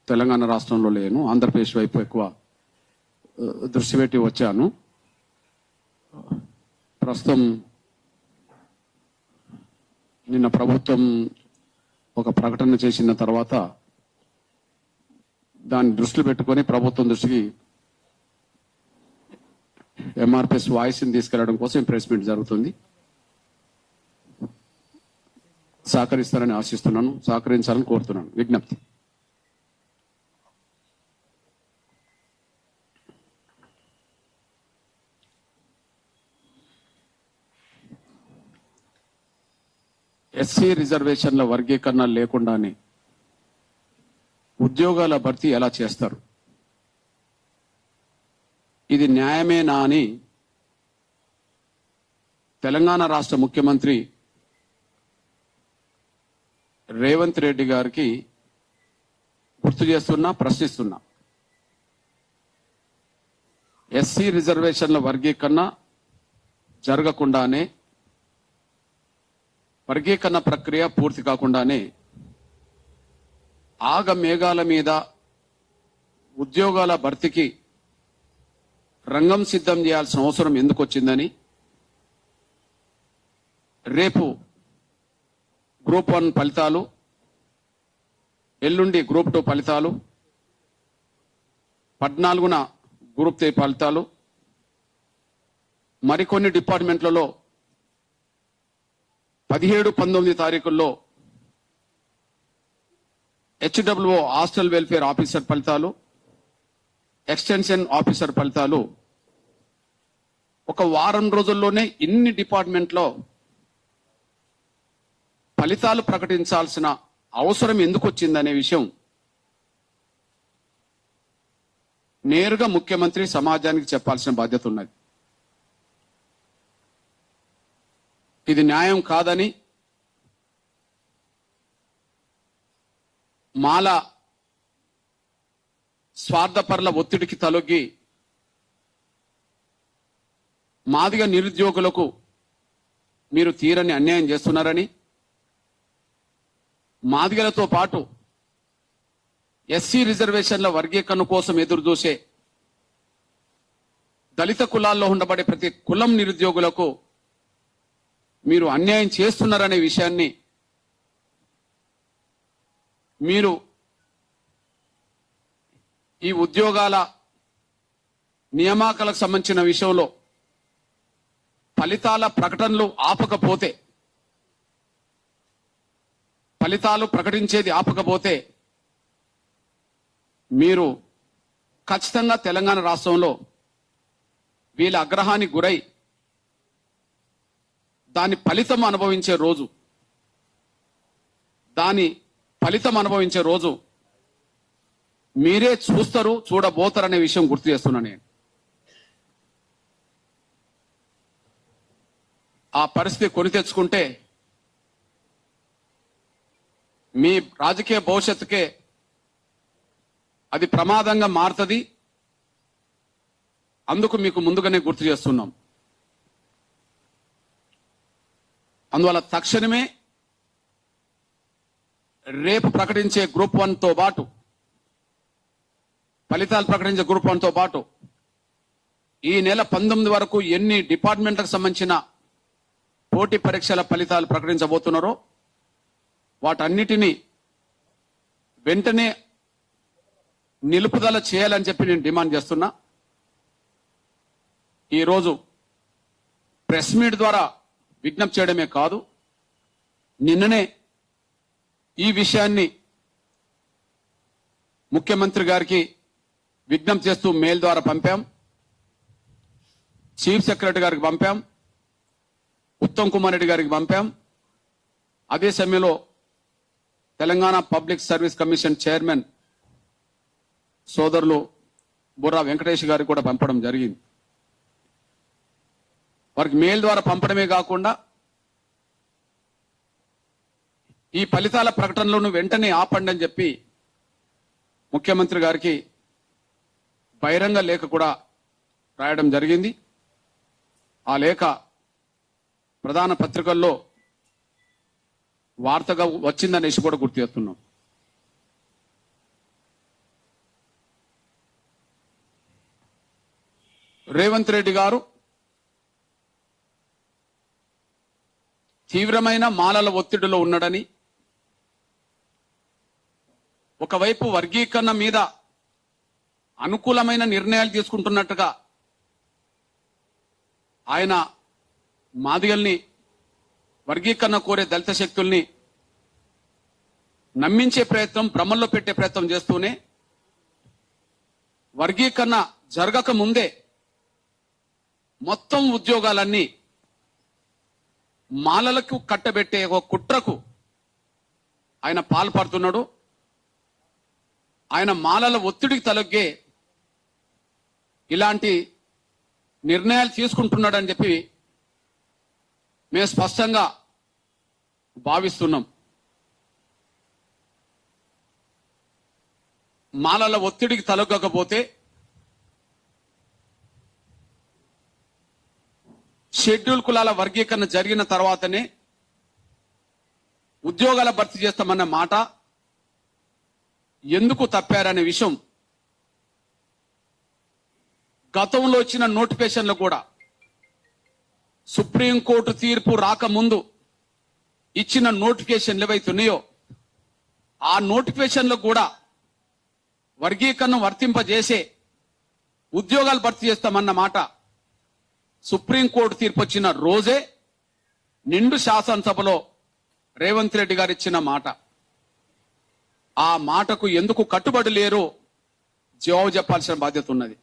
తెలంగాణ రాష్ట్రంలో లేను, ఆంధ్రప్రదేశ్ వైపు ఎక్కువ దృష్టి పెట్టి వచ్చాను. ప్రస్తుతం నిన్న ప్రభుత్వం ఒక ప్రకటన చేసిన తర్వాత దాన్ని దృష్టిలో పెట్టుకొని ప్రభుత్వం దృష్టికి ఎంఆర్పిఎస్ వాయిస్ని తీసుకెళ్లడం కోసం ప్రెస్ మీట్ జరుగుతుంది. సహకరిస్తారని ఆశిస్తున్నాను, సహకరించాలని కోరుతున్నాను. విజ్ఞప్తి. ఎస్సీ రిజర్వేషన్ల వర్గీకరణ లేకుండానే ఉద్యోగాల భర్తీ ఎలా చేస్తారు? ఇది న్యాయమేనా అని తెలంగాణ రాష్ట్ర ముఖ్యమంత్రి రేవంత్ రెడ్డి గారికి గుర్తు చేస్తున్నా, ప్రశ్నిస్తున్నా. ఎస్సీ రిజర్వేషన్ల వర్గీకరణ జరగకుండానే, వర్గీకరణ ప్రక్రియ పూర్తి కాకుండానే ఆగమేఘాల మీద ఉద్యోగాల భర్తీకి రంగం సిద్ధం చేయాల్సిన అవసరం ఎందుకు వచ్చిందని, రేపు గ్రూప్ 1 ఫలితాలు, ఎల్లుండి గ్రూప్ 2 ఫలితాలు, 14న గ్రూప్ 3 ఫలితాలు, మరికొన్ని డిపార్ట్మెంట్లలో 17, 19 తారీఖుల్లో HWO హాస్టల్ వెల్ఫేర్ ఆఫీసర్ ఫలితాలు, ఎక్స్టెన్షన్ ఆఫీసర్ ఫలితాలు ఒక వారం రోజుల్లోనే ఇన్ని డిపార్ట్మెంట్లో ఫలితాలు ప్రకటించాల్సిన అవసరం ఎందుకు వచ్చిందనే విషయం నేరుగా ముఖ్యమంత్రి సమాజానికి చెప్పాల్సిన బాధ్యత ఉన్నది. ఇది న్యాయం కాదని మాల స్వార్థపరుల ఒత్తిడికి తలొగ్గి మాదిగ నిరుద్యోగులకు మీరు తీరని అన్యాయం చేస్తున్నారని, మాదిగలతో పాటు ఎస్సీ రిజర్వేషన్ల వర్గీకరణ కోసం ఎదురుచూసే దళిత కులాల్లో ఉండబడే ప్రతి కులం నిరుద్యోగులకు మీరు అన్యాయం చేస్తున్నారనే విషయాన్ని మీరు ఈ ఉద్యోగాల నియామకాలకు సంబంధించిన విషయంలో ఫలితాల ప్రకటనలు ఆపకపోతే, ఫలితాలు ప్రకటించేది ఆపకపోతే మీరు ఖచ్చితంగా తెలంగాణ రాష్ట్రంలో వీళ్ళ ఆగ్రహానికి గురై దాని ఫలితం అనుభవించే రోజు మీరే చూస్తారు, చూడబోతారనే విషయం గుర్తు చేస్తున్నాను నేను. ఆ పరిస్థితి కొని తెచ్చుకుంటే మీ రాజకీయ భవిష్యత్తుకే అది ప్రమాదంగా మారుతుంది. అందుకు మీకు ముందుగానే గుర్తు చేస్తున్నాం. అందువల్ల తక్షణమే రేపు ప్రకటించే గ్రూప్ 1తో పాటు, ఫలితాలు ప్రకటించే గ్రూప్ 1తో పాటు ఈ నెల 19 వరకు ఎన్ని డిపార్ట్మెంట్లకు సంబంధించిన పోటీ పరీక్షల ఫలితాలు ప్రకటించబోతున్నారో వాటన్నిటినీ వెంటనే నిలుపుదల చేయాలని చెప్పి నేను డిమాండ్ చేస్తున్నా. ఈరోజు ప్రెస్ మీట్ ద్వారా విజ్ఞప్తి చేయడమే కాదు, నిన్ననే ఈ విషయాన్ని ముఖ్యమంత్రి గారికి విజ్ఞప్తి చేస్తూ మెయిల్ ద్వారా పంపాం, చీఫ్ సెక్రటరీ గారికి పంపాం, ఉత్తమ్ కుమార్ రెడ్డి గారికి పంపాం. అదే సమయంలో Telangana public service commission chairman సోదరులు బుర్రా వెంకటేష్ గారికి కూడా పంపడం జరిగింది. వారికి మెయిల్ ద్వారా పంపడమే కాకుండా ఈ ఫలితాల ప్రకటనలను వెంటనే ఆపండి అని చెప్పి ముఖ్యమంత్రి గారికి బహిరంగ లేఖ కూడా రాయడం జరిగింది. ఆ లేఖ ప్రధాన పత్రికల్లో వార్తగా వచ్చిందనేసి కూడా గుర్తు చేస్తున్నాం. రేవంత్ రెడ్డి గారు తీవ్రమైన మాలల ఒత్తిడిలో ఉన్నాడని, ఒకవైపు వర్గీకరణ మీద అనుకూలమైన నిర్ణయాలు తీసుకుంటున్నట్టుగా ఆయన మాదిగల్ని, వర్గీకరణ కోరే దళిత శక్తుల్ని నమ్మించే ప్రయత్నం, భ్రమల్లో పెట్టే ప్రయత్నం చేస్తూనే వర్గీకరణ జరగక ముందే మొత్తం ఉద్యోగాలన్నీ మాలలకు కట్టబెట్టే ఒక కుట్రకు ఆయన పాల్పడుతున్నాడు. ఆయన మాలల ఒత్తిడికి తలొగ్గే ఇలాంటి నిర్ణయాలు తీసుకుంటున్నాడని చెప్పి మేము స్పష్టంగా భావిస్తున్నాం. మాలల ఒత్తిడికి తలొగ్గకపోతే షెడ్యూల్ కులాల వర్గీకరణ జరిగిన తర్వాతనే ఉద్యోగాల భర్తీ చేస్తామన్న మాట ఎందుకు తప్పారనే విషయం గతంలో వచ్చిన నోటిఫికేషన్లు కూడా, సుప్రీంకోర్టు తీర్పు రాకముందు ఇచ్చిన నోటిఫికేషన్లు ఏవైతున్నాయో ఆ నోటిఫికేషన్లు కూడా వర్గీకరణ వర్తింపజేసే ఉద్యోగాలు భర్తీ చేస్తామన్న మాట సుప్రీంకోర్టు తీర్పు వచ్చిన రోజే నిండు శాసనసభలో రేవంత్ రెడ్డి గారు ఇచ్చిన మాట. ఆ మాటకు ఎందుకు కట్టుబడి లేరో జవాబు చెప్పాల్సిన బాధ్యత ఉన్నది.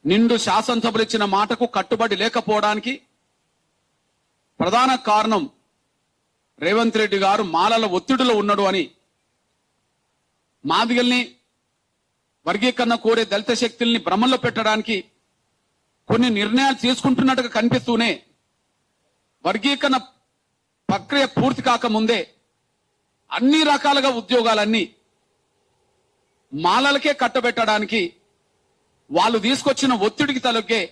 నిండు శాసనసభలు ఇచ్చిన మాటకు కట్టుబడి లేకపోవడానికి ప్రధాన కారణం రేవంత్ రెడ్డి గారు మాలల ఒత్తిడిలో ఉన్నాడు అని, మాదిగల్ని, వర్గీకరణ కోరే దళిత శక్తుల్ని భ్రమంలో పెట్టడానికి కొన్ని నిర్ణయాలు తీసుకుంటున్నట్టుగా కనిపిస్తూనే వర్గీకరణ ప్రక్రియ పూర్తి కాకముందే అన్ని రకాలుగా ఉద్యోగాలన్నీ మాలలకే కట్టబెట్టడానికి వాళ్ళు తీసుకొచ్చిన ఒత్తిడికి తలొగ్గే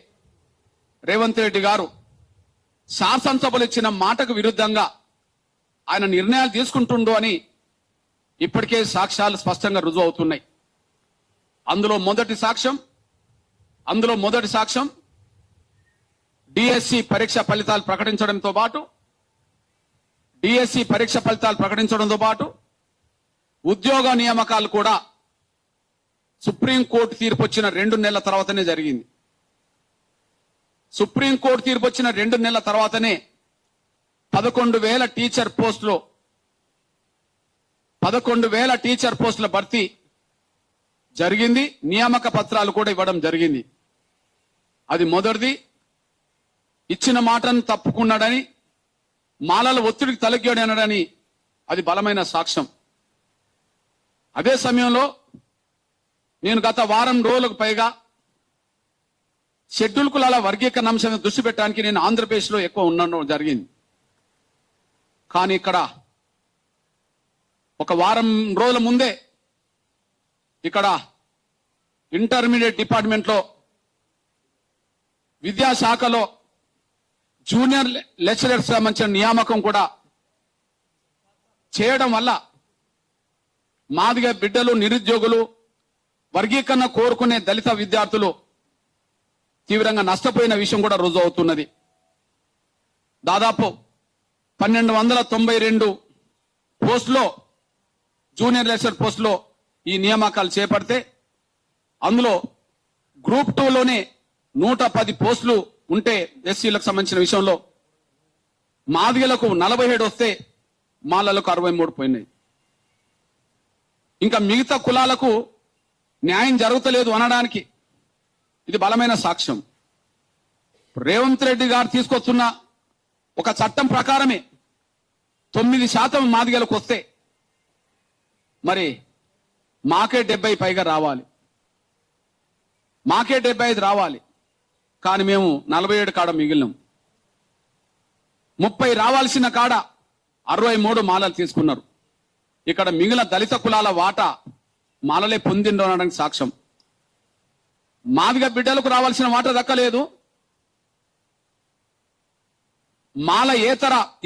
రేవంత్ రెడ్డి గారు శాసనసభలు ఇచ్చిన మాటకు విరుద్ధంగా ఆయన నిర్ణయాలు తీసుకుంటుండు అని ఇప్పటికే సాక్ష్యాలు స్పష్టంగా రుజువు అవుతున్నాయి. అందులో మొదటి సాక్ష్యం డిఎస్సి పరీక్ష ఫలితాలు ప్రకటించడంతో పాటు ఉద్యోగ నియామకాలు కూడా సుప్రీంకోర్టు తీర్పు వచ్చిన 2 నెలల తర్వాతనే జరిగింది. సుప్రీంకోర్టు తీర్పు వచ్చిన 2 నెలల తర్వాతనే 11,000 టీచర్ పోస్టుల భర్తీ జరిగింది. నియామక పత్రాలు కూడా ఇవ్వడం జరిగింది. అది మొదటిది. ఇచ్చిన మాటను తప్పుకున్నాడని, మాలల ఒత్తిడికి తలగ్గాడనని అది బలమైన సాక్ష్యం. అదే సమయంలో నేను గత వారం రోజులకు పైగా షెడ్యూల్ కులాల వర్గీకరణ అంశం దృష్టి పెట్టడానికి నేను ఆంధ్రప్రదేశ్లో ఎక్కువ ఉండడం జరిగింది. కానీ ఇక్కడ ఒక వారం రోజుల ముందే ఇక్కడ ఇంటర్మీడియట్ డిపార్ట్మెంట్లో, విద్యాశాఖలో జూనియర్ లెక్చరర్స్ సంబంధించిన నియామకం కూడా చేయడం వల్ల మాదిగ బిడ్డలు, నిరుద్యోగులు, వర్గీకరణ కోరుకునే దళిత విద్యార్థులు తీవ్రంగా నష్టపోయిన విషయం కూడా రుజువు అవుతున్నది. దాదాపు 1292 పోస్టులో, జూనియర్ లెక్చరర్ పోస్టులో ఈ నియామకాలు చేపడితే అందులో గ్రూప్ 2లోనే 110 పోస్టులు ఉంటే ఎస్సీలకు సంబంధించిన విషయంలో మాదిగలకు 47 వస్తే మాలలకు 63 పోయినాయి. ఇంకా మిగతా కులాలకు న్యాయం జరుగుతలేదు అనడానికి ఇది బలమైన సాక్ష్యం. రేవంత్ రెడ్డి గారు తీసుకొస్తున్న ఒక చట్టం ప్రకారమే 9% మాదిగలకు వస్తే మరి మాకే 70 పైగా రావాలి, మాకే 75 రావాలి. కానీ మేము 47 కాడ మిగిలినాం. 30 రావాల్సిన కాడ 63 మాలలు తీసుకున్నారు. ఇక్కడ మిగిలిన దళిత కులాల వాటా మాలలే పొందిండడానికి సాక్ష్యం. మాదిగ బిడ్డలకు రావాల్సిన వాటా దక్కలేదు. మాల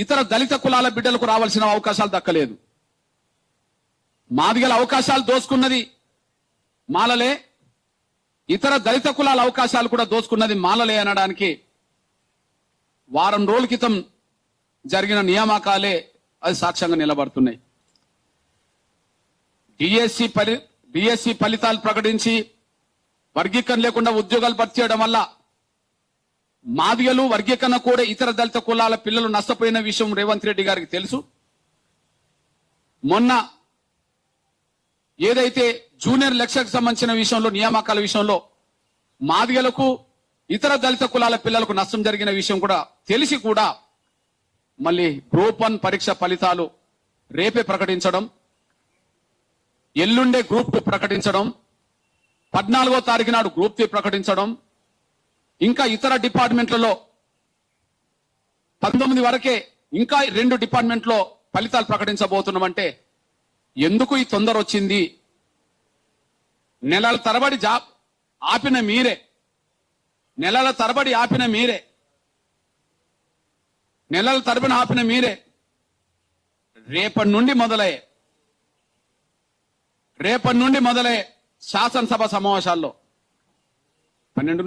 ఇతర దళిత కులాల బిడ్డలకు రావాల్సిన అవకాశాలు దక్కలేదు. మాదిగల అవకాశాలు దోసుకున్నది మాలలే, ఇతర దళిత కులాల అవకాశాలు కూడా దోచుకున్నది మాలలే అనడానికి వారం రోజుల క్రితం జరిగిన నియామకాలే అది సాక్ష్యంగా నిలబడుతున్నాయి. డిఎస్సి ఫలితాలు ప్రకటించి వర్గీకరణ లేకుండా ఉద్యోగాలు భర్తీ చేయడం వల్ల మాదిగలు వర్గీకరణ కూడా ఇతర దళిత కులాల పిల్లలు నష్టపోయిన విషయం రేవంత్ రెడ్డి గారికి తెలుసు. మొన్న ఏదైతే జూనియర్ లెక్చర్కి సంబంధించిన విషయంలో నియామకాల విషయంలో మాదిగలకు ఇతర దళిత కులాల పిల్లలకు నష్టం జరిగిన విషయం కూడా తెలిసి కూడా మళ్ళీ గ్రూప్ 1 పరీక్ష ఫలితాలు రేపే ప్రకటించడం, ఎల్లుండే గ్రూప్ 2 ప్రకటించడం, 14వ తారీఖు నాడు గ్రూప్ 3 ప్రకటించడం, ఇంకా ఇతర డిపార్ట్మెంట్లలో 19 వరకే ఇంకా 2 డిపార్ట్మెంట్లో ఫలితాలు ప్రకటించబోతున్నామంటే ఎందుకు ఈ తొందర వచ్చింది? నెలల తరబడి ఆపిన మీరే, నెలల తరబడి ఆపిన మీరే, నెలల తరబడి ఆపిన మీరే రేపటి నుండి మొదలయ్యే శాసనసభ సమావేశాల్లో 12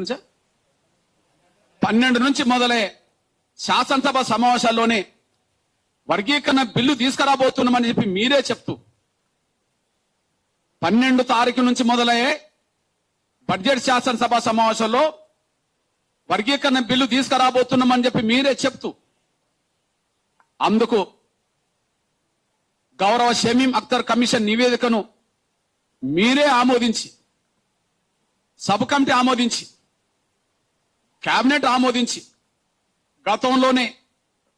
నుంచి మొదలయ్యే శాసనసభ సమావేశాల్లోనే వర్గీకరణ బిల్లు తీసుకురాబోతున్నామని చెప్పి మీరే చెప్తూ 12 తారీఖు నుంచి మొదలయ్యే బడ్జెట్ శాసనసభ సమావేశంలో వర్గీకరణ బిల్లు తీసుకురాబోతున్నామని చెప్పి మీరే చెప్తూ అందుకు గౌరవ షమీం అఖ్తర్ కమిషన్ నివేదికను మీరే ఆమోదించి, సబ్ కమిటీ ఆమోదించి, కేబినెట్ ఆమోదించి, గతంలోనే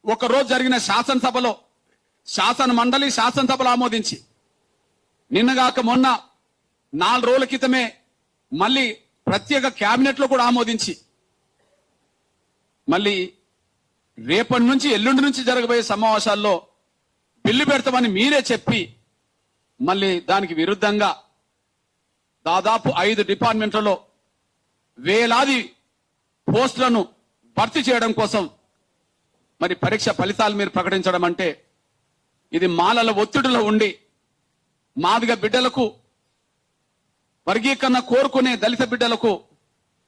ఒకరోజు జరిగిన శాసనసభలో శాసన మండలి శాసనసభలో ఆమోదించి, నిన్నగాక మొన్న 4 రోజుల క్రితమే మళ్ళీ ప్రత్యేక కేబినెట్ లో కూడా ఆమోదించి, మళ్ళీ రేపటి నుంచి ఎల్లుండి నుంచి జరగబోయే సమావేశాల్లో బిల్లు పెడతామని మీరే చెప్పి మళ్ళీ దానికి విరుద్ధంగా దాదాపు 5 డిపార్ట్మెంట్లలో వేలాది పోస్టులను భర్తీ చేయడం కోసం మరి పరీక్ష ఫలితాలు మీరు ప్రకటించడం అంటే ఇది మాలల ఒత్తిడిలో ఉండి మాదిగ బిడ్డలకు వర్గీకరణ కోరుకునే దళిత బిడ్డలకు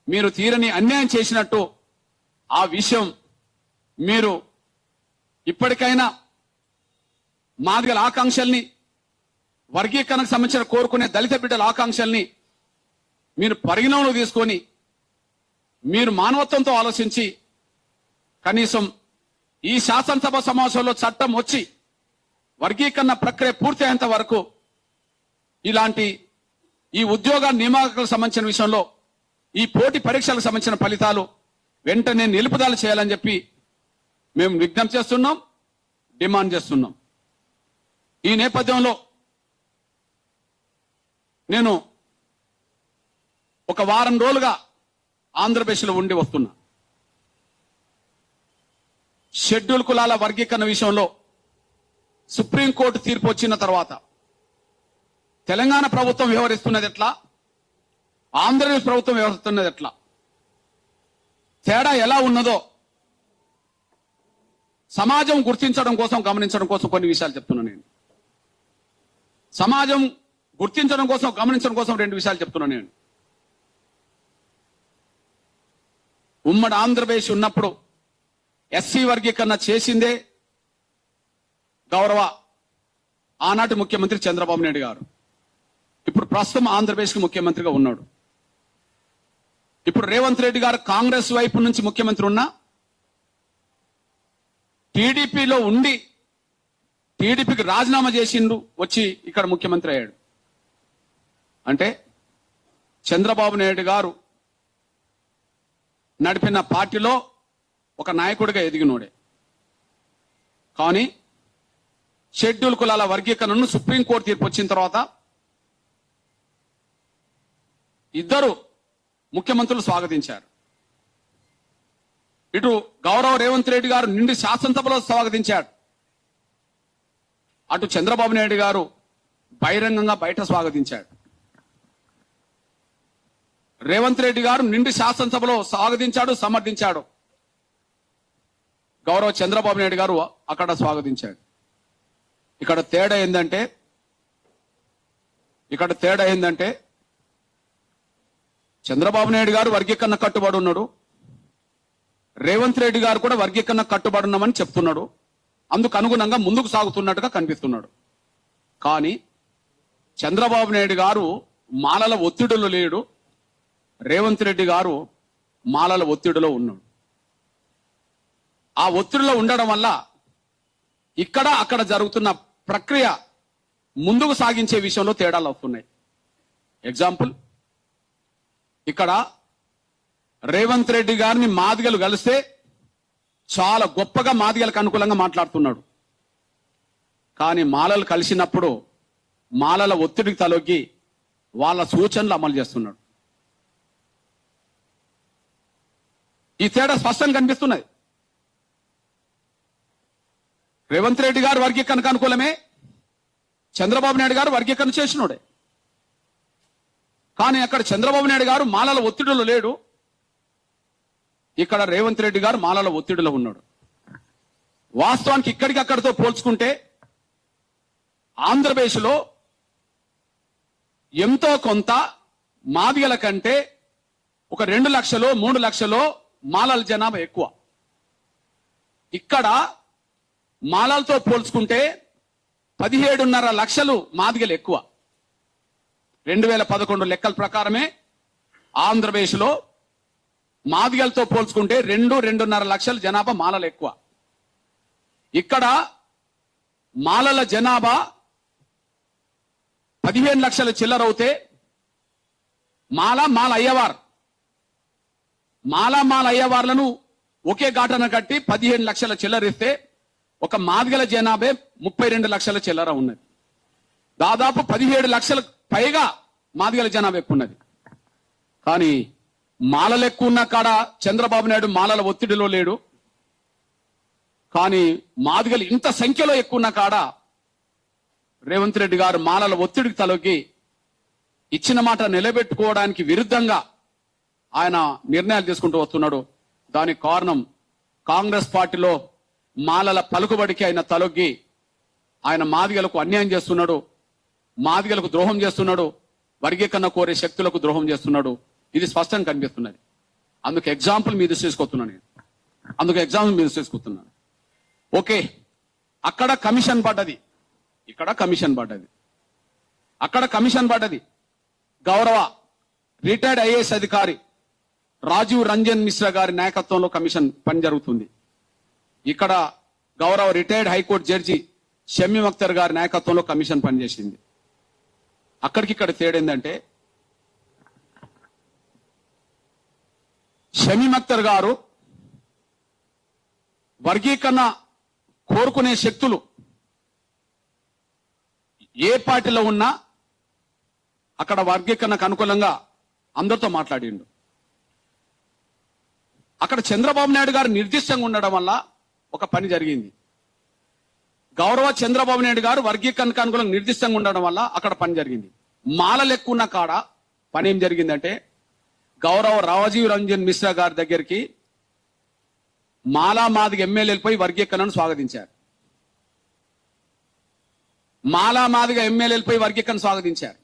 మీరు తీరని అన్యాయం చేసినట్టు ఆ విషయం మీరు ఇప్పటికైనా మాదిగల ఆకాంక్షల్ని, వర్గీకరణకు సంబంధించిన కోరుకునే దళిత బిడ్డల ఆకాంక్షల్ని మీరు పరిగణనలో తీసుకొని మీరు మానవత్వంతో ఆలోచించి కనీసం ఈ శాసనసభ సమావేశంలో చట్టం వచ్చి వర్గీకరణ ప్రక్రియ పూర్తయ్యేంత వరకు ఇలాంటి ఈ ఉద్యోగ నియామకాలకు సంబంధించిన విషయంలో ఈ పోటీ పరీక్షలకు సంబంధించిన ఫలితాలు వెంటనే నిలుపుదల చేయాలని చెప్పి మేము విజ్ఞప్తి చేస్తున్నాం, డిమాండ్ చేస్తున్నాం. ఈ నేపథ్యంలో నేను ఒక వారం రోజులుగా ఆంధ్రప్రదేశ్లో ఉండి వస్తున్నా. షెడ్యూల్ కులాల వర్గీకరణ విషయంలో సుప్రీంకోర్టు తీర్పు వచ్చిన తర్వాత తెలంగాణ ప్రభుత్వం వ్యవహరిస్తున్నది ఎట్లా, ఆంధ్రప్రదేశ్ ప్రభుత్వం వ్యవహరిస్తున్నది ఎట్లా, తేడా ఎలా ఉన్నదో సమాజం గుర్తించడం కోసం, గమనించడం కోసం కొన్ని విషయాలు చెప్తున్నా. నేను సమాజం గుర్తించడం కోసం, గమనించడం కోసం 2 విషయాలు చెప్తున్నా. నేను ఉమ్మడి ఆంధ్రప్రదేశ్ ఉన్నప్పుడు ఎస్సీ వర్గీకరణ చేసిందే గౌరవ ఆనాటి ముఖ్యమంత్రి చంద్రబాబు నాయుడు గారు. ఇప్పుడు ప్రస్తుతం ఆంధ్రప్రదేశ్కి ముఖ్యమంత్రిగా ఉన్నాడు. ఇప్పుడు రేవంత్ రెడ్డి గారు కాంగ్రెస్ వైపు నుంచి ముఖ్యమంత్రి ఉన్నా టీడీపీలో ఉండి టీడీపీకి రాజీనామా చేసిండు, వచ్చి ఇక్కడ ముఖ్యమంత్రి అయ్యాడు. అంటే చంద్రబాబు నాయుడు గారు నడిపిన పార్టీలో ఒక నాయకుడిగా ఎదిగినోడే. కానీ షెడ్యూల్ కులాల వర్గీకరణను సుప్రీంకోర్టు తీర్పు వచ్చిన తర్వాత ఇద్దరు ముఖ్యమంత్రులు స్వాగతించారు. ఇటు గౌరవ రేవంత్ రెడ్డి గారు నిండి శాసనసభలో స్వాగతించాడు, అటు చంద్రబాబు నాయుడు గారు బహిరంగంగా బయట స్వాగతించాడు. రేవంత్ రెడ్డి గారు నిండి శాసనసభలో స్వాగతించాడు, సమర్థించాడు. గౌరవ చంద్రబాబు నాయుడు గారు అక్కడ స్వాగతించాడు. ఇక్కడ తేడా ఏందంటే చంద్రబాబు నాయుడు గారు వర్గీకరణ కట్టుబడి ఉన్నాడు, రేవంత్ రెడ్డి గారు కూడా వర్గీకరణ కట్టుబడి ఉన్నామని చెప్తున్నాడు. అందుకు అనుగుణంగా ముందుకు సాగుతున్నట్టుగా కనిపిస్తున్నాడు. కానీ చంద్రబాబు నాయుడు గారు మాలల ఒత్తిడిలో లేడు, రేవంత్ రెడ్డి గారు మాలల ఒత్తిడిలో ఉన్నాడు. ఆ ఒత్తిడిలో ఉండడం వల్ల ఇక్కడ అక్కడ జరుగుతున్న ప్రక్రియ ముందుకు సాగించే విషయంలో తేడాలు వస్తున్నాయి. ఎగ్జాంపుల్, ఇక్కడ రేవంత్ రెడ్డి గారిని మాదిగలు కలిస్తే చాలా గొప్పగా మాదిగలకు అనుకూలంగా మాట్లాడుతున్నాడు. కానీ మాలలు కలిసినప్పుడు మాలల ఒత్తిడికి తలొగ్గి వాళ్ళ సూచనలు అమలు చేస్తున్నాడు. ఈ తేడా స్పష్టంగా కనిపిస్తున్నది. రేవంత్ రెడ్డి గారు వర్గీకరణకు అనుకూలమే, చంద్రబాబు నాయుడు గారు వర్గీకరణ చేసినోడే. కానీ అక్కడ చంద్రబాబు నాయుడు గారు మాలల ఒత్తిడిలో లేడు, ఇక్కడ రేవంత్ రెడ్డి గారు మాలల ఒత్తిడిలో ఉన్నాడు. వాస్తవానికి ఇక్కడికి అక్కడితో పోల్చుకుంటే ఆంధ్రప్రదేశ్లో ఎంతో కొంత మాదిగల కంటే ఒక 2 లక్షలు 3 లక్షలు మాలల జనాభా ఎక్కువ. ఇక్కడ మాలలతో పోల్చుకుంటే 17.5 లక్షలు మాదిగలు ఎక్కువ. 2011 లెక్కల ప్రకారమే ఆంధ్రప్రదేశ్లో మాదిగలతో పోల్చుకుంటే 2.5 లక్షల జనాభా మాలలు ఎక్కువ. ఇక్కడ మాలల జనాభా 15 లక్షల చిల్లరవుతే మాల అయ్యవారు మాల అయ్యవార్లను ఒకే ఘాటన కట్టి 15 లక్షల చిల్లరిస్తే ఒక మాదిగల జనాభా 32 లక్షల చిల్లర ఉన్నది. దాదాపు 17 లక్షలకు పైగా మాదిగల జనాభా ఎక్కువ ఉన్నది. కానీ మాలలు ఎక్కువ ఉన్న కాడ చంద్రబాబు నాయుడు మాలల ఒత్తిడిలో లేడు. కానీ మాదిగలు ఇంత సంఖ్యలో ఎక్కువ ఉన్న కాడ రేవంత్ రెడ్డి గారు మాలల ఒత్తిడికి తలొగ్గి ఇచ్చిన మాట నిలబెట్టుకోవడానికి విరుద్ధంగా ఆయన నిర్ణయాలు తీసుకుంటూ వస్తున్నాడు. దానికి కారణం కాంగ్రెస్ పార్టీలో మాలల పలుకుబడికి ఆయన తలొగ్గి ఆయన మాదిగలకు అన్యాయం చేస్తున్నాడు, మాదిగలకు ద్రోహం చేస్తున్నాడు, వర్గీకరణ కోరే శక్తులకు ద్రోహం చేస్తున్నాడు. ఇది స్పష్టంగా కనిపిస్తున్నది. అందుకు ఎగ్జాంపుల్ మీద తీసుకొస్తున్నాను. ఓకే, అక్కడ కమిషన్ పడ్డది, ఇక్కడ కమిషన్ పడ్డది. అక్కడ కమిషన్ పడ్డది గౌరవ రిటైర్డ్ ఐఏఎస్ అధికారి రాజీవ్ రంజన్ మిశ్రా గారి నాయకత్వంలో కమిషన్ పని జరుగుతుంది. ఇక్కడ గౌరవ retired high court judge Shamim Akhtar గారి నాయకత్వంలో కమిషన్ పనిచేసింది. అక్కడికి తేడేందంటే షమీమ్ అఖ్తర్ గారు వర్గీకరణ కోరుకునే శక్తులు ఏ పార్టీలో ఉన్నా అక్కడ వర్గీకరణకు అనుకూలంగా అందరితో మాట్లాడిండు. అక్కడ చంద్రబాబు నాయుడు గారు నిర్దిష్టంగా ఉండడం వల్ల ఒక పని జరిగింది. గౌరవ చంద్రబాబు నాయుడు గారు వర్గీకరణకు అనుకూలంగా నిర్దిష్టంగా ఉండడం వల్ల అక్కడ పని జరిగింది. మాలలు ఎక్కువ ఉన్న కాడ పని ఏం జరిగిందంటే గౌరవ రాజీవ్ రంజన్ మిశ్రా గారి దగ్గరికి మాదిగ ఎమ్మెల్యేలపై వర్గీకరణను స్వాగతించారు. మాదిగ ఎమ్మెల్యేలపై వర్గీకరణ స్వాగతించారు.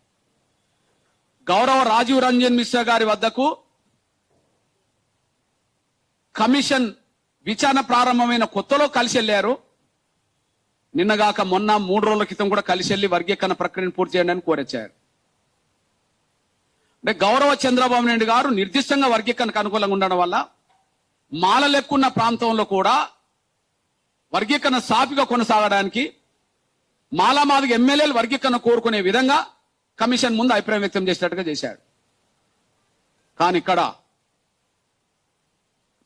గౌరవ రాజీవ్ రంజన్ మిశ్రా గారి వద్దకు కమిషన్ విచారణ ప్రారంభమైన కొత్తలో కలిసి వెళ్లారు. నిన్నగాక మొన్న 3 రోజుల క్రితం కూడా కలిసి వెళ్లి వర్గీకరణ ప్రక్రియను పూర్తి చేయండి అని కోరొచ్చారు. అంటే గౌరవ చంద్రబాబు నాయుడు గారు నిర్దిష్టంగా వర్గీకరణకు అనుకూలంగా ఉండడం వల్ల మాలలు ఎక్కువ ఉన్న ప్రాంతంలో కూడా వర్గీకరణ సాఫీగా కొనసాగడానికి మాదిగ ఎమ్మెల్యేలు వర్గీకరణ కోరుకునే విధంగా కమిషన్ ముందు అభిప్రాయం వ్యక్తం చేసినట్టుగా చేశాడు. కానీ ఇక్కడ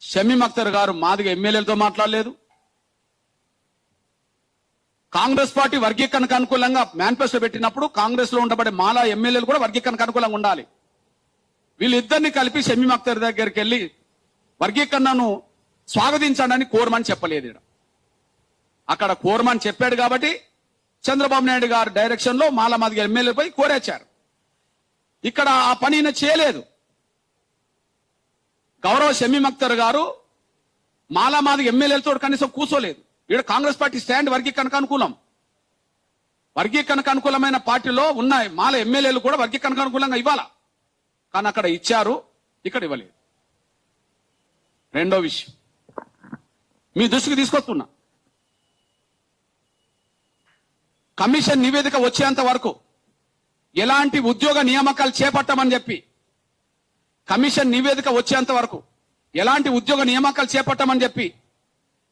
షమీమ్ అఖ్తర్ గారు మాదిగ ఎమ్మెల్యేలతో మాట్లాడలేదు. కాంగ్రెస్ పార్టీ వర్గీకరణకు అనుకూలంగా మేనిఫెస్టో పెట్టినప్పుడు కాంగ్రెస్ లో ఉండబడే మాలా ఎమ్మెల్యేలు కూడా వర్గీకరణకు అనుకూలంగా ఉండాలి. వీళ్ళిద్దరిని కలిపి షమీమ్ అఖ్తర్ దగ్గరికి వెళ్లి వర్గీకరణను స్వాగతించండి కోరమని చెప్పలేదు. అక్కడ కోరమని చెప్పాడు కాబట్టి చంద్రబాబు నాయుడు గారి డైరెక్షన్ లో మాదిగ ఎమ్మెల్యేపై కోరేచారు. ఇక్కడ ఆ పని చేయలేదు. గౌరవ షమీమ్ అఖ్తర్ గారు మాదిగ ఎమ్మెల్యేలతో కనీసం కూర్చోలేదు. ఇక్కడ కాంగ్రెస్ పార్టీ స్టాండ్ వర్గీకరణకు అనుకూలం. వర్గీకరణకు అనుకూలమైన పార్టీలో ఉన్న మాల ఎమ్మెల్యేలు కూడా వర్గీకరణకు అనుకూలంగా ఇవ్వాలా. కానీ అక్కడ ఇచ్చారు, ఇక్కడ ఇవ్వలేదు. రెండో విషయం మీ దృష్టికి తీసుకొస్తున్నా. కమిషన్ నివేదిక వచ్చేంత వరకు ఎలాంటి ఉద్యోగ నియామకాలు చేపట్టమని చెప్పి, కమిషన్ నివేదిక వచ్చేంత వరకు ఎలాంటి ఉద్యోగ నియామకాలు చేపట్టమని చెప్పి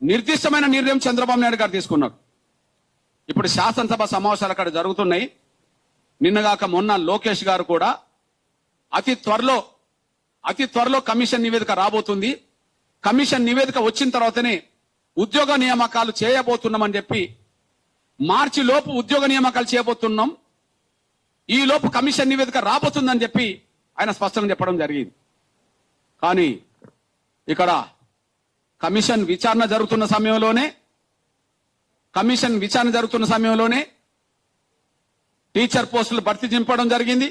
నిర్దిష్టమైన నిర్ణయం చంద్రబాబు నాయుడు గారు తీసుకున్నారు. ఇప్పుడు శాసనసభ సమావేశాలు అక్కడ జరుగుతున్నాయి. నిన్నగాక మొన్న లోకేష్ గారు కూడా అతి త్వరలో కమిషన్ నివేదిక రాబోతుంది, కమిషన్ నివేదిక వచ్చిన తర్వాతనే ఉద్యోగ నియామకాలు చేయబోతున్నామని చెప్పి, మార్చి లోపు ఉద్యోగ నియామకాలు చేయబోతున్నాం, ఈ లోపు కమిషన్ నివేదిక రాబోతుందని చెప్పి ఆయన స్పష్టంగా చెప్పడం జరిగింది. కానీ ఇక్కడ కమిషన్ విచారణ జరుగుతున్న సమయంలోనే టీచర్ పోస్టులు భర్తీ చింపడం జరిగింది.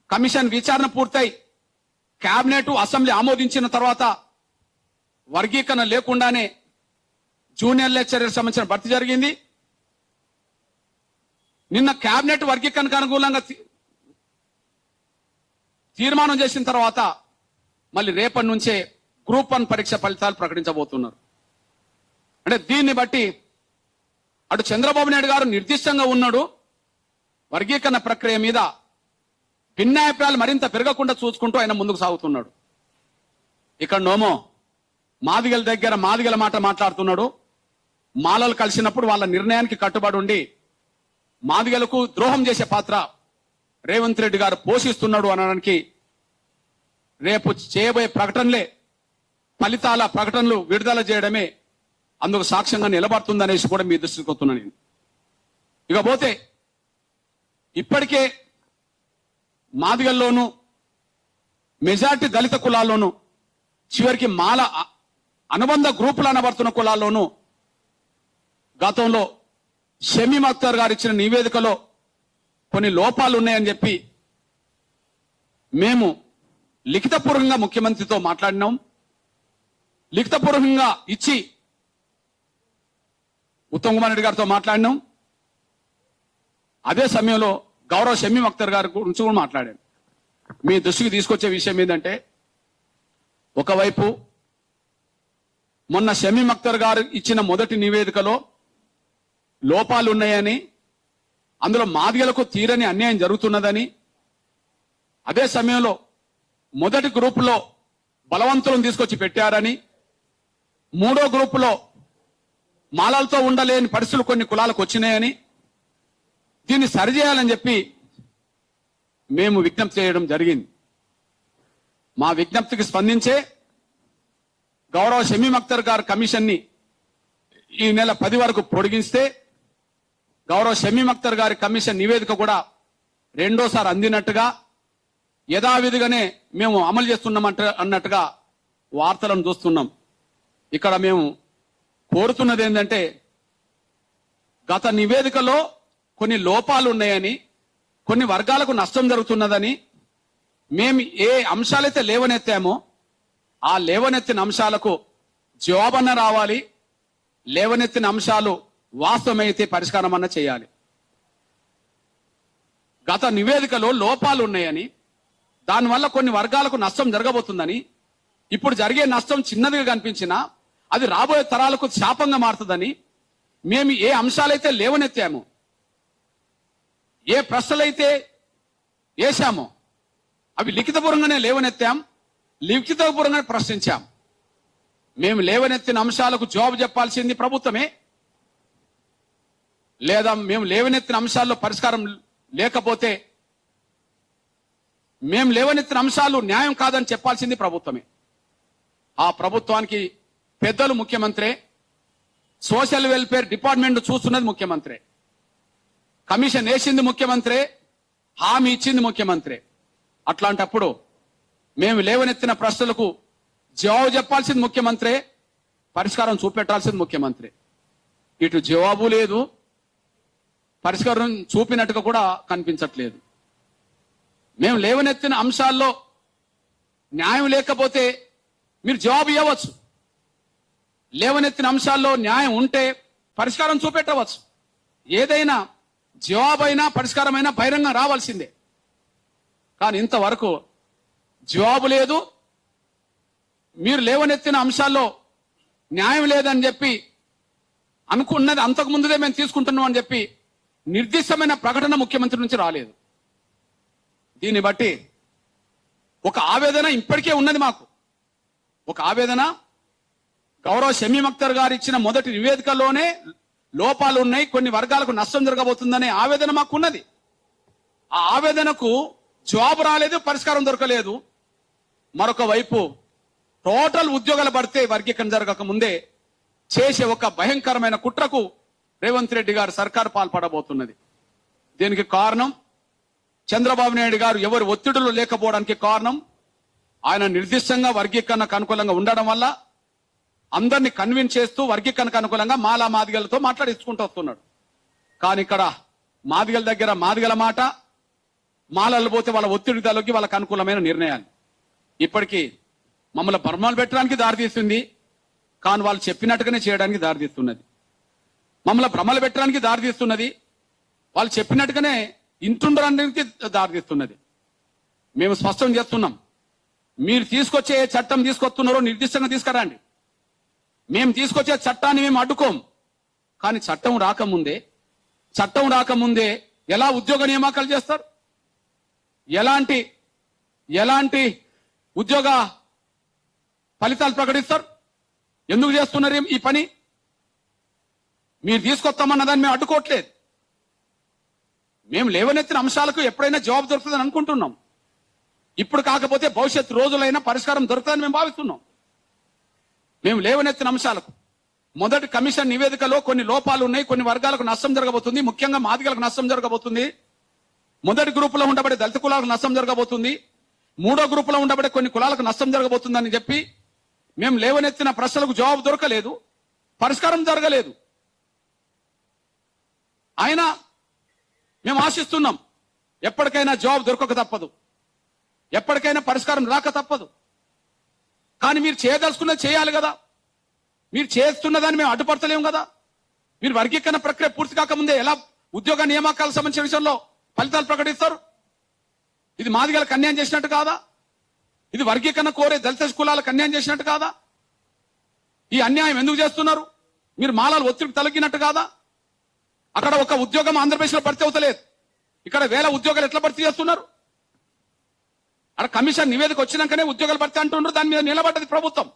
కమిషన్ విచారణ పూర్తయి కేబినెట్ అసెంబ్లీ ఆమోదించిన తర్వాత వర్గీకరణ లేకుండానే జూనియర్ లెక్చరర్ సంబంధించిన భర్తీ జరిగింది. నిన్న కేబినెట్ వర్గీకరణకు అనుకూలంగా తీర్మానం చేసిన తర్వాత మళ్ళీ రేపటి నుంచే గ్రూప్ 1 పరీక్ష ఫలితాలు ప్రకటించబోతున్నారు. అంటే దీన్ని బట్టి అటు చంద్రబాబు నాయుడు గారు నిర్దిష్టంగా ఉన్నాడు, వర్గీకరణ ప్రక్రియ మీద భిన్నాభిప్రాయాలు మరింత పెరగకుండా చూసుకుంటూ ఆయన ముందుకు సాగుతున్నాడు. ఇక్కడ నోమో మాదిగల దగ్గర మాదిగల మాట మాట్లాడుతున్నాడు. మాలలు కలిసినప్పుడు వాళ్ళ నిర్ణయానికి కట్టుబడి ఉండి మాదిగలకు ద్రోహం చేసే పాత్ర రేవంత్ రెడ్డి గారు పోషిస్తున్నాడు అనడానికి రేపు చేయబోయే ఫలితాల ప్రకటనలు విడుదల చేయడమే అందుకు సాక్ష్యంగా నిలబడుతుందనేసి కూడా మీ దృష్టికి వస్తున్నాను నేను. ఇకపోతే ఇప్పటికే మాదిగల్లోనూ మెజార్టీ దళిత కులాల్లోనూ చివరికి మాల అనుబంధ గ్రూపులు అనబడుతున్న కులాల్లోనూ గతంలో షమీమ్ అఖ్తర్ గారు ఇచ్చిన నివేదికలో కొన్ని లోపాలు ఉన్నాయని చెప్పి మేము లిఖితపూర్వకంగా ముఖ్యమంత్రితో మాట్లాడినాం. లిఖితపూర్వకంగా ఇచ్చి ఉత్తమ్ కుమార్ రెడ్డి గారితో మాట్లాడినాం. అదే సమయంలో గౌరవ షమీమ్ అఖ్తర్ గారి గురించి కూడా మాట్లాడాను. మీ దృష్టికి తీసుకొచ్చే విషయం ఏంటంటే, ఒకవైపు మొన్న షమీమ్ అఖ్తర్ గారు ఇచ్చిన మొదటి నివేదికలో లోపాలు ఉన్నాయని, అందులో మాదిగలకు తీరని అన్యాయం జరుగుతున్నదని, అదే సమయంలో మొదటి గ్రూపులో బలవంతులను తీసుకొచ్చి పెట్టారని, మూడో గ్రూపులో మాలలతో ఉండలేని పరిస్థితులు కొన్ని కులాలకు వచ్చినాయని, దీన్ని సరిచేయాలని చెప్పి మేము విజ్ఞప్తి చేయడం జరిగింది. మా విజ్ఞప్తికి స్పందించే గౌరవ షమీమ్ అఖ్తర్ గారు కమిషన్ని ఈ నెల 10 వరకు పొడిగిస్తే, గౌరవ షమీమ్ అఖ్తర్ గారి కమిషన్ నివేదిక కూడా రెండోసారి అందినట్టుగా యథావిధిగానే మేము అమలు అన్నట్టుగా వార్తలను చూస్తున్నాం. ఇక్కడ మేము కోరుతున్నది ఏంటంటే, గత నివేదికలో కొన్ని లోపాలు ఉన్నాయని, కొన్ని వర్గాలకు నష్టం జరుగుతున్నదని మేము ఏ అంశాలైతే లేవనెత్తామో ఆ లేవనెత్తిన అంశాలకు జవాబన్న రావాలి. లేవనెత్తిన అంశాలు వాస్తవమైతే పరిష్కారం అన్న చేయాలి. గత నివేదికలో లోపాలు ఉన్నాయని, దానివల్ల కొన్ని వర్గాలకు నష్టం జరగబోతుందని, ఇప్పుడు జరిగే నష్టం చిన్నదిగా కనిపించినా అది రాబోయే తరాలకు శాపంగా మారుతుందని మేము ఏ అంశాలైతే లేవనెత్తామో, ఏ ప్రశ్నలైతే వేశామో అవి లిఖితపూర్వకంగానే లేవనెత్తాం, లిఖితపూర్వకంగానే ప్రశ్నించాం. మేము లేవనెత్తిన అంశాలకు జవాబు చెప్పాల్సింది ప్రభుత్వమే, లేదా మేము లేవనెత్తిన అంశాల్లో పరిష్కారం లేకపోతే మేము లేవనెత్తిన అంశాలు న్యాయం కాదని చెప్పాల్సింది ప్రభుత్వమే. ఆ ప్రభుత్వానికి పెద్దలు ముఖ్యమంత్రి, సోషల్ వెల్ఫేర్ డిపార్ట్మెంట్ చూస్తున్నది ముఖ్యమంత్రి, కమిషన్ వేసింది ముఖ్యమంత్రి, హామీ ఇచ్చింది ముఖ్యమంత్రి. అట్లాంటప్పుడు మేము లేవనెత్తిన ప్రశ్నలకు జవాబు చెప్పాల్సింది ముఖ్యమంత్రి, పరిష్కారం చూపెట్టాల్సింది ముఖ్యమంత్రి. ఇటు జవాబు లేదు, పరిష్కారం చూపినట్టుగా కూడా కనిపించట్లేదు. మేము లేవనెత్తిన అంశాల్లో న్యాయం లేకపోతే మీరు జవాబు ఇవ్వవచ్చు, లేవనెత్తిన అంశాల్లో న్యాయం ఉంటే పరిష్కారం చూపెట్టవచ్చు. ఏదైనా జవాబైనా పరిష్కారమైనా బహిరంగం రావాల్సిందే. కానీ ఇంతవరకు జవాబు లేదు. మీరు లేవనెత్తిన అంశాల్లో న్యాయం లేదని చెప్పి అనుకున్నది అంతకు ముందుదే మేము తీసుకుంటున్నాం అని చెప్పి నిర్దిష్టమైన ప్రకటన ముఖ్యమంత్రి నుంచి రాలేదు. దీన్ని బట్టి ఒక ఆవేదన ఇప్పటికే ఉన్నది మాకు. ఒక ఆవేదన, గౌరవ షమీమ్ అఖ్తర్ గారు ఇచ్చిన మొదటి నివేదికలోనే లోపాలు ఉన్నాయి, కొన్ని వర్గాలకు నష్టం జరగబోతుందనే ఆవేదన మాకున్నది. ఆ ఆవేదనకు జవాబు రాలేదు, పరిష్కారం దొరకలేదు. మరొక వైపు టోటల్ ఉద్యోగాల భర్తీ వర్గీకరణ జరగక ముందే చేసే ఒక భయంకరమైన కుట్రకు రేవంత్ రెడ్డి గారు సర్కారు పాల్పడబోతున్నది. దీనికి కారణం చంద్రబాబు నాయుడు గారు ఎవరు ఒత్తిడిలో లేకపోవడానికి కారణం ఆయన నిర్దిష్టంగా వర్గీకరణకు అనుకూలంగా ఉండడం వల్ల అందరినీ కన్విన్స్ చేస్తూ వర్గీకరణకు అనుకూలంగా మాలా మాదిగలతో మాట్లాడించుకుంటూ వస్తున్నాడు. కానీ ఇక్కడ మాదిగల దగ్గర మాదిగల మాట, మాలలు పోతే వాళ్ళ ఒత్తిడి తలకి వాళ్ళకు అనుకూలమైన నిర్ణయాలు. ఇప్పటికీ మమ్మల్ని బర్మాలు పెట్టడానికి దారితీస్తుంది, కానీ వాళ్ళు చెప్పినట్టుగానే చేయడానికి దారితీస్తున్నది. మమ్మల్ని భ్రమలు పెట్టడానికి దారితీస్తున్నది, వాళ్ళు చెప్పినట్టుగానే ఇంటుండడానికి దారితీస్తున్నది. మేము స్పష్టం చేస్తున్నాం, మీరు తీసుకొచ్చే చట్టం తీసుకొస్తున్నారో నిర్దిష్టంగా తీసుకురండి. మేము తీసుకొచ్చే చట్టాన్ని మేము అడ్డుకోం. కానీ చట్టం రాకముందే ఎలా ఉద్యోగ నియామకాలు చేస్తారు, ఎలాంటి ఉద్యోగ ఫలితాలు ప్రకటిస్తారు, ఎందుకు చేస్తున్నారు ఈ పని? మీరు తీసుకొస్తామన్న దాన్ని మేము అడ్డుకోవట్లేదు. మేము లేవనెత్తిన అంశాలకు ఎప్పుడైనా జవాబు దొరుకుతుందని అనుకుంటున్నాం. ఇప్పుడు కాకపోతే భవిష్యత్ రోజులైనా పరిష్కారం దొరుకుతుందని మేము భావిస్తున్నాం. మేము లేవనెత్తిన అంశాలకు మొదటి కమిషన్ నివేదికలో కొన్ని లోపాలు ఉన్నాయి, కొన్ని వర్గాలకు నష్టం జరగబోతుంది, ముఖ్యంగా మాదిగలకు నష్టం జరగబోతుంది. మొదటి గ్రూపులో ఉండబడే దళిత కులాలకు నష్టం జరగబోతుంది, మూడో గ్రూపులో ఉండబడే కొన్ని కులాలకు నష్టం జరగబోతుందని చెప్పి మేము లేవనెత్తిన ప్రశ్నలకు జవాబు దొరకలేదు, పరిష్కారం జరగలేదు. అయినా మేము ఆశిస్తున్నాం, ఎప్పటికైనా జవాబు దొరకక తప్పదు, ఎప్పటికైనా పరిష్కారం రాక తప్పదు. కానీ మీరు చేయదలుచుకున్నది చేయాలి కదా. మీరు చేస్తున్నదాన్ని మేము అడ్డుపడతలేము కదా. మీరు వర్గీకరణ ప్రక్రియ పూర్తి కాకముందే ఎలా ఉద్యోగ నియామకాలకు సంబంధించిన విషయంలో ఫలితాలు ప్రకటిస్తారు? ఇది మాదిగలకు అన్యాయం చేసినట్టు కాదా? ఇది వర్గీకరణ కోరే దళిత కులాలకు అన్యాయం చేసినట్టు కాదా? ఈ అన్యాయం ఎందుకు చేస్తున్నారు? మీరు మాలాలు ఒత్తిడి తొలగినట్టు కాదా? అక్కడ ఒక ఉద్యోగం ఆంధ్రప్రదేశ్ లో భర్తీ అవుతలేదు, ఇక్కడ వేల ఉద్యోగాలు ఎట్లా భర్తీ చేస్తున్నారు? అక్కడ కమిషన్ నివేదిక వచ్చినాకనే ఉద్యోగాలు భర్తీ అంటున్నారు, దాని మీద నిలబడ్డది ప్రభుత్వం.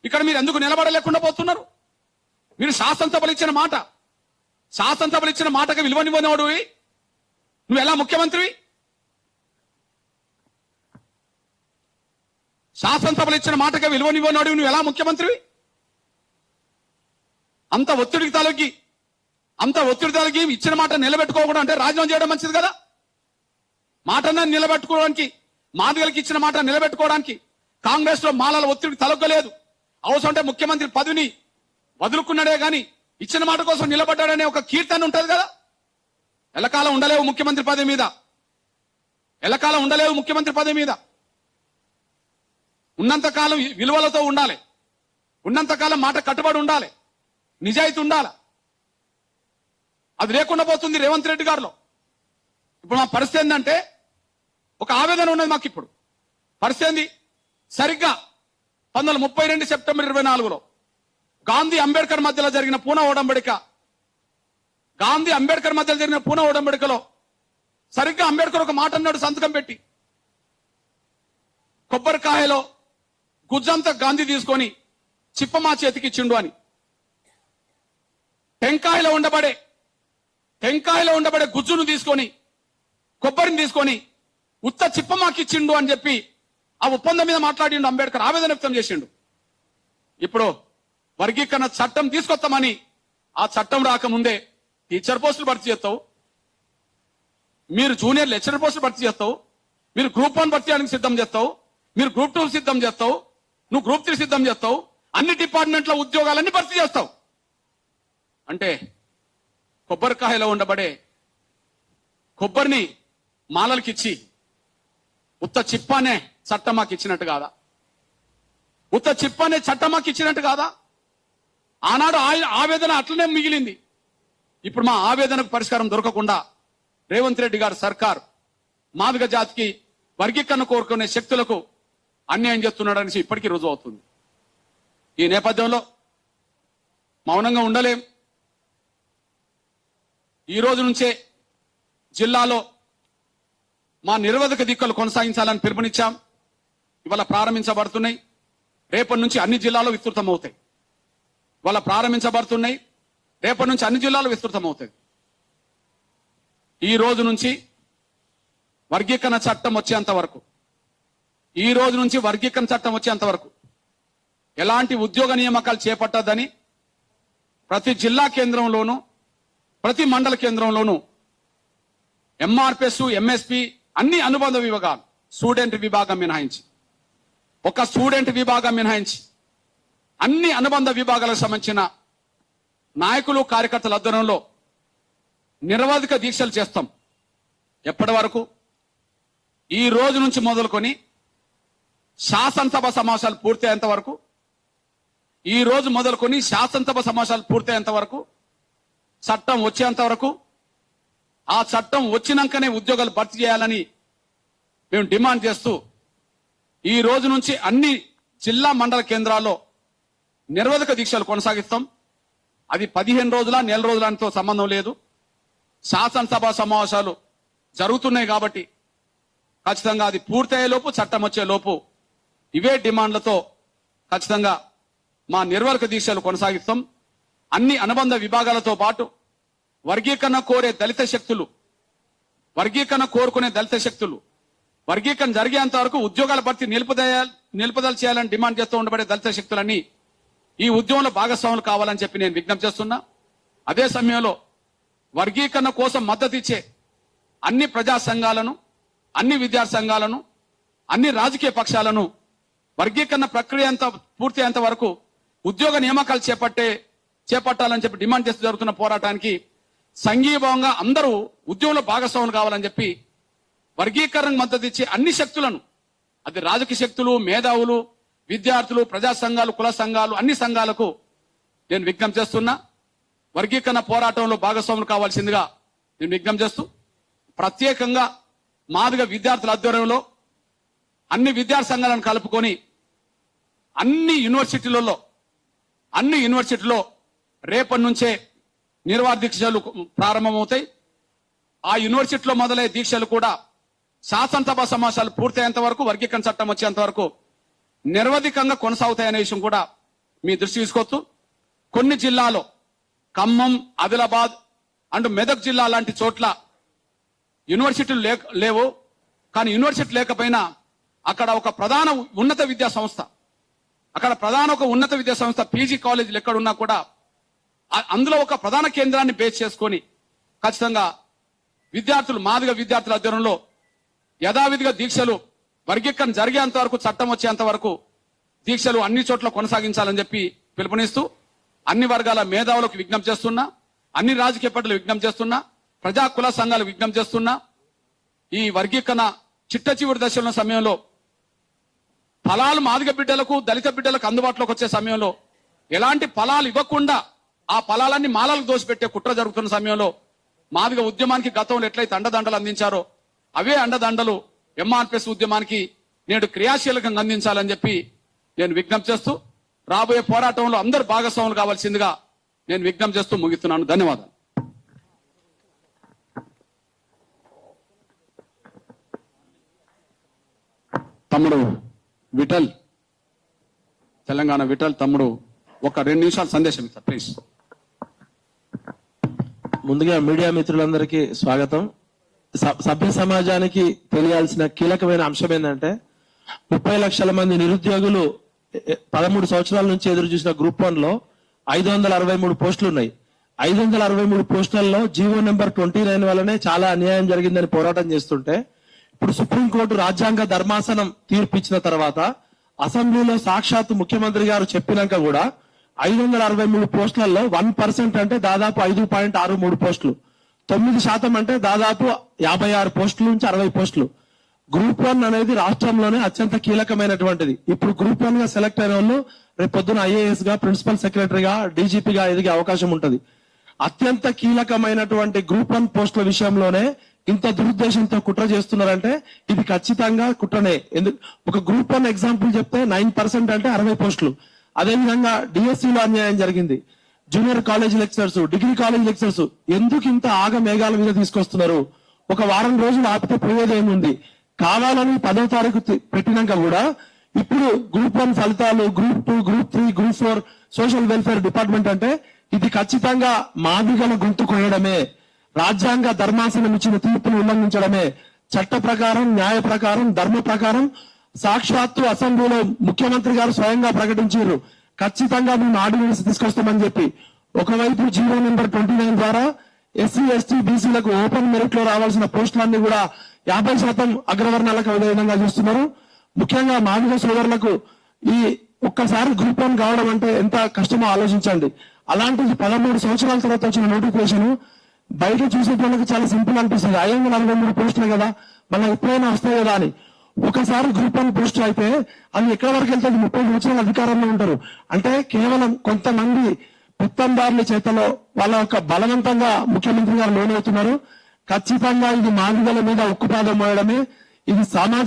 ఇక్కడ మీరు ఎందుకు నిలబడలేకుండా పోతున్నారు? మీరు శాసనసభలు ఇచ్చిన మాటకు విలువనివ్వనివాడు నువ్వు ఎలా ముఖ్యమంత్రివి? శాసనసభలు ఇచ్చిన మాటకు విలువనివ్వనివాడు నువ్వు ఎలా ముఖ్యమంత్రివి? అంత ఒత్తిడికి తలగి ఇచ్చిన మాట నిలబెట్టుకోకుండా అంటే రాజీనామా చేయడం మంచిది కదా. మాటను నిలబెట్టుకోవడానికి, మాదిగలకి ఇచ్చిన మాట నిలబెట్టుకోవడానికి కాంగ్రెస్ లో మాలల ఒత్తిడి తలొగ్గలేదు. అవసరం అంటే ముఖ్యమంత్రి పదవిని వదులుకున్నాడే గాని ఇచ్చిన మాట కోసం నిలబడ్డాడనే ఒక కీర్తన ఉంటది కదా. ఎల్లకాలం ఉండలేవు ముఖ్యమంత్రి పదవి మీద. ఉన్నంతకాలం విలువలతో ఉండాలి, ఉన్నంతకాలం మాట కట్టుబడి ఉండాలి, నిజాయితీ ఉండాలి. అది లేకుండా పోతుంది రేవంత్ రెడ్డి గారిలో. ఇప్పుడు మా పరిస్థితి ఏంటంటే ఒక ఆవేదన ఉన్నది మాకు. ఇప్పుడు పరిస్థితి ఏంది? సరిగ్గా 1932 సెప్టెంబర్ 24లో గాంధీ అంబేద్కర్ మధ్యలో జరిగిన పూనా ఒడంబడికలో సరిగ్గా అంబేద్కర్ ఒక మాట అన్నాడు సంతకం పెట్టి, కొబ్బరికాయలో గుజ్జంతా గాంధీ తీసుకొని చిప్పమా చేతికి ఇచ్చిండు అని. టెంకాయలో ఉండబడే గుజ్జును తీసుకొని, కొబ్బరిని తీసుకొని ఉత్త చిప్పమాకిచ్చిండు అని చెప్పి ఆ ఒప్పందం మీద మాట్లాడిండు అంబేద్కర్, ఆవేదన వ్యక్తం చేసిండు. ఇప్పుడు వర్గీకరణ చట్టం తీసుకొస్తామని ఆ చట్టం రాకముందే టీచర్ పోస్టులు భర్తీ చేస్తావు, మీరు జూనియర్ లెక్చరర్ పోస్టులు భర్తీ చేస్తావు, మీరు గ్రూప్ 1 భర్తీ చేయడానికి సిద్ధం చేస్తావు, మీరు గ్రూప్ 2 సిద్ధం చేస్తావు, నువ్వు గ్రూప్ 3 సిద్ధం చేస్తావు, అన్ని డిపార్ట్మెంట్ల ఉద్యోగాలన్నీ భర్తీ చేస్తావు. అంటే కొబ్బరికాయలో ఉండబడే కొబ్బరిని మాలలకిచ్చి ఉత్త చిప్పానే చట్టమాకి ఇచ్చినట్టు కాదా? ఆనాడు ఆవేదన అట్లనే మిగిలింది. ఇప్పుడు మా ఆవేదనకు పరిష్కారం దొరకకుండా రేవంత్ రెడ్డి గారు సర్కార్ మాదిగ జాతికి వర్గీకరణ కోరుకునే శక్తులకు అన్యాయం చేస్తున్నాడనేసి ఇప్పటికీ రుజువు అవుతుంది. ఈ నేపథ్యంలో మౌనంగా ఉండలేం. ఈ రోజు నుంచే జిల్లాలో మా నిరవధిక దిక్కులు కొనసాగించాలని పిలుపునిచ్చాం. ఇవాళ ప్రారంభించబడుతున్నాయి. రేపటి నుంచి అన్ని జిల్లాలు విస్తృతమవుతాయి. ఇవాళ ప్రారంభించబడుతున్నాయి. రేపటి నుంచి అన్ని జిల్లాలు విస్తృతమవుతాయి. ఈ రోజు నుంచి వర్గీకరణ చట్టం వచ్చేంత వరకు, ఈ రోజు నుంచి వర్గీకరణ చట్టం వచ్చేంత వరకు ఎలాంటి ఉద్యోగ నియామకాలు చేపట్టద్దని ప్రతి జిల్లా కేంద్రంలోనూ ప్రతి మండల కేంద్రంలోనూ ఎంఆర్పిఎస్, ఎంఎస్పి అన్ని అనుబంధ విభాగాలు, స్టూడెంట్ విభాగం మినహాయించి, ఒక స్టూడెంట్ విభాగం మినహాయించి అన్ని అనుబంధ విభాగాలకు సంబంధించిన నాయకులు కార్యకర్తల ఆధ్వర్యంలో నిరవధిక దీక్షలు చేస్తాం. ఎప్పటి వరకు? ఈ రోజు నుంచి మొదలుకొని శాసనసభ సమావేశాలు పూర్తయ్యేంత వరకు, ఈ రోజు మొదలుకొని శాసనసభ సమావేశాలు పూర్తయ్యేంత వరకు, చట్టం వచ్చేంత వరకు, ఆ చట్టం వచ్చినాకనే ఉద్యోగాలు భర్తీ చేయాలని మేము డిమాండ్ చేస్తూ ఈ రోజు నుంచి అన్ని జిల్లా మండల కేంద్రాల్లో నిరవధిక దీక్షలు కొనసాగిస్తాం. అది 15 రోజుల నెల రోజులతో సంబంధం లేదు. శాసనసభ సమావేశాలు జరుగుతున్నాయి కాబట్టి ఖచ్చితంగా అది పూర్తయ్యే లోపు, చట్టం వచ్చే లోపు ఇవే డిమాండ్లతో ఖచ్చితంగా మా నిరవధిక దీక్షలు కొనసాగిస్తాం. అన్ని అనుబంధ విభాగాలతో పాటు వర్గీకరణ కోరే దళిత శక్తులు, వర్గీకరణ కోరుకునే దళిత శక్తులు వర్గీకరణ జరిగేంత వరకు ఉద్యోగాల భర్తీ నిలుపుదల చేయాలని డిమాండ్ చేస్తూ ఉండబడే దళిత శక్తులన్నీ ఈ ఉద్యమంలో భాగస్వాములు కావాలని చెప్పి నేను విజ్ఞప్తి చేస్తున్నా. అదే సమయంలో వర్గీకరణ కోసం మద్దతు ఇచ్చే అన్ని ప్రజా సంఘాలను, అన్ని విద్యార్థి సంఘాలను, అన్ని రాజకీయ పక్షాలను వర్గీకరణ ప్రక్రియ అంతా పూర్తయ్యేంత వరకు ఉద్యోగ నియామకాలు చేపట్టాలని చెప్పి డిమాండ్ చేస్తూ జరుగుతున్న పోరాటానికి సంఘీభావంగా అందరూ ఉద్యమంలో భాగస్వాములు కావాలని చెప్పి వర్గీకరణకు మద్దతు ఇచ్చే అన్ని శక్తులను, అది రాజకీయ శక్తులు, మేధావులు, విద్యార్థులు, ప్రజా సంఘాలు, కుల సంఘాలు, అన్ని సంఘాలకు నేను విజ్ఞప్తి చేస్తున్నా. వర్గీకరణ పోరాటంలో భాగస్వాములు కావాల్సిందిగా నేను విజ్ఞప్తి చేస్తూ, ప్రత్యేకంగా మాదిగ విద్యార్థుల ఆధ్వర్యంలో అన్ని విద్యార్థి సంఘాలను కలుపుకొని అన్ని యూనివర్సిటీలో రేపటి నుంచే నిర్వాహ దీక్షలు ప్రారంభమవుతాయి. ఆ యూనివర్సిటీలో మొదలయ్యే దీక్షలు కూడా శాసనసభ సమావేశాలు పూర్తయ్యేంత వరకు, వర్గీకరణ చట్టం వచ్చేంత వరకు నిరవధికంగా కొనసాగుతాయనే విషయం కూడా మీ దృష్టి తీసుకోవచ్చు. కొన్ని జిల్లాలో ఖమ్మం, ఆదిలాబాద్ అండ్ మెదక్ జిల్లా లాంటి చోట్ల యూనివర్సిటీలు లేవు. కానీ యూనివర్సిటీ లేకపోయినా అక్కడ ఒక ప్రధాన ఉన్నత విద్యా సంస్థ పీజీ కాలేజీలు ఎక్కడున్నా కూడా అందులో ఒక ప్రధాన కేంద్రాన్ని బేస్ చేసుకొని ఖచ్చితంగా మాదిగ విద్యార్థుల ఆధ్వర్యంలో యథావిధిగా దీక్షలు వర్గీకరణ జరిగేంత వరకు, చట్టం వచ్చేంత వరకు దీక్షలు అన్ని చోట్ల కొనసాగించాలని చెప్పి పిలుపునిస్తూ అన్ని వర్గాల మేధావులకు విజ్ఞప్తి చేస్తున్నా, అన్ని రాజకీయ పార్టీలకు విజ్ఞప్తి చేస్తున్నా, ప్రజా కుల సంఘాలకు విజ్ఞప్తి చేస్తున్నా. ఈ వర్గీకరణ చిట్ట చివరి దశలో సమయంలో ఫలాలు మాదిగ బిడ్డలకు, దళిత బిడ్డలకు అందుబాటులోకి వచ్చే సమయంలో ఎలాంటి ఫలాలు ఇవ్వకుండా ఆ ఫలాలన్నీ మాలలకు దోసిపెట్టే కుట్ర జరుగుతున్న సమయంలో మాదిగ ఉద్యమానికి గతంలో ఎట్లయితే అండదండలు అందించారో అవే అండదండలు ఎంఆర్పిఎస్ ఉద్యమానికి నేడు క్రియాశీలకంగా అందించాలని చెప్పి నేను విజ్ఞప్తి చేస్తూ రాబోయే పోరాటంలో అందరూ భాగస్వాములు కావాల్సిందిగా నేను విజ్ఞప్తి చేస్తూ ముగిస్తున్నాను. ధన్యవాదాలు. తమ్ముడు విఠల్, తెలంగాణ విఠల్ తమ్ముడు ఒక 2 నిమిషాలు సందేశం ఇస్తారు ప్లీజ్. ముందుగా మీడియా మిత్రులందరికీ స్వాగతం. సభ్య సమాజానికి తెలియాల్సిన కీలకమైన అంశం ఏంటంటే 30 లక్షల మంది నిరుద్యోగులు 13 సంవత్సరాల నుంచి ఎదురు చూసిన గ్రూప్ 1 లో 563 పోస్టులు ఉన్నాయి. 563 పోస్టులలో జీవో నెంబర్ 29 వల్లనే చాలా అన్యాయం జరిగిందని పోరాటం చేస్తుంటే ఇప్పుడు సుప్రీంకోర్టు రాజ్యాంగ ధర్మాసనం తీర్పు ఇచ్చిన తర్వాత అసెంబ్లీలో సాక్షాత్తు ముఖ్యమంత్రి గారు చెప్పినాక కూడా 563 పోస్టులలో 1% అంటే దాదాపు 5.63 పోస్టులు, 9% అంటే దాదాపు 56 పోస్టుల నుంచి 60 పోస్టులు. గ్రూప్ 1 అనేది రాష్ట్రంలోనే అత్యంత కీలకమైనటువంటిది. ఇప్పుడు గ్రూప్ 1 గా సెలెక్ట్ అయిన వాళ్ళు రేపు పొద్దున ఐఏఎస్ గా, ప్రిన్సిపల్ సెక్రటరీగా, డీజీపీగా ఎదిగే అవకాశం ఉంటది. అత్యంత కీలకమైనటువంటి గ్రూప్ 1 పోస్టుల విషయంలోనే ఇంత దురుద్దేశంతో కుట్ర చేస్తున్నారంటే ఇది ఖచ్చితంగా కుట్రనే. ఎందుకు ఒక గ్రూప్ 1 ఎగ్జాంపుల్ చెప్తే 9% అంటే 60 పోస్టులు. అదేవిధంగా డిఎస్సిలో అన్యాయం జరిగింది. Junior college lecturers, degree college lecturers ఎందుకు ఇంత ఆగ మేఘాల మీద తీసుకొస్తున్నారు? ఒక వారం రోజులు ఆపితే పోయేది ఏముంది? కావాలని 10వ తారీఖు పెట్టినాక కూడా ఇప్పుడు గ్రూప్ 1 ఫలితాలు, group 2, group 3, group 4 social welfare department అంటే ఇది ఖచ్చితంగా మాదిగల గొంతు కొయ్యడమే, రాజ్యాంగ ధర్మాసనం ఇచ్చిన తీర్పును ఉల్లంఘించడమే, చట్ట ప్రకారం, న్యాయ ప్రకారం, ధర్మ ప్రకారం సాక్షాత్తు అసెంబ్లీలో ముఖ్యమంత్రి గారు స్వయంగా ప్రకటించారు ఖచ్చితంగా మేము ఆర్డినెన్స్ తీసుకొస్తామని చెప్పి. ఒకవైపు జీవో నెంబర్ 29 ద్వారా ఎస్సీ, ఎస్టీ, బీసీలకు ఓపెన్ మెరిట్ లో రావాల్సిన పోస్టులన్నీ కూడా 50% అగ్రవర్ణాలకు అదే విధంగా చూస్తున్నారు. ముఖ్యంగా మాదిగ సోదరులకు ఈ ఒక్కసారి గ్రూప్ 1 కావడం అంటే ఎంత కష్టమో ఆలోచించండి. అలాంటిది 13 సంవత్సరాల తర్వాత వచ్చిన నోటిఫికేషన్ బయట చూసే వాళ్ళకి చాలా సింపుల్ అనిపిస్తుంది. 543 పోస్టులు కదా, మళ్ళీ ఎప్పుడైనా వస్తాయి కదా అని. ఒకసారి గ్రూప్ 1 పోస్ట్ అయితే అది ఎక్కడి వరకు వెళ్తుంది? 30 సంవత్సరాలు అధికారంలో ఉంటారు. అంటే కేవలం కొంతమంది పెత్తందారుల చేతలో వాళ్ళ యొక్క బలవంతంగా ముఖ్యమంత్రి గారు లోనవుతున్నారు. ఖచ్చితంగా ఇది మాదిగల మీద ఉక్కుపాదం మోయడమే. ఇది సామాజిక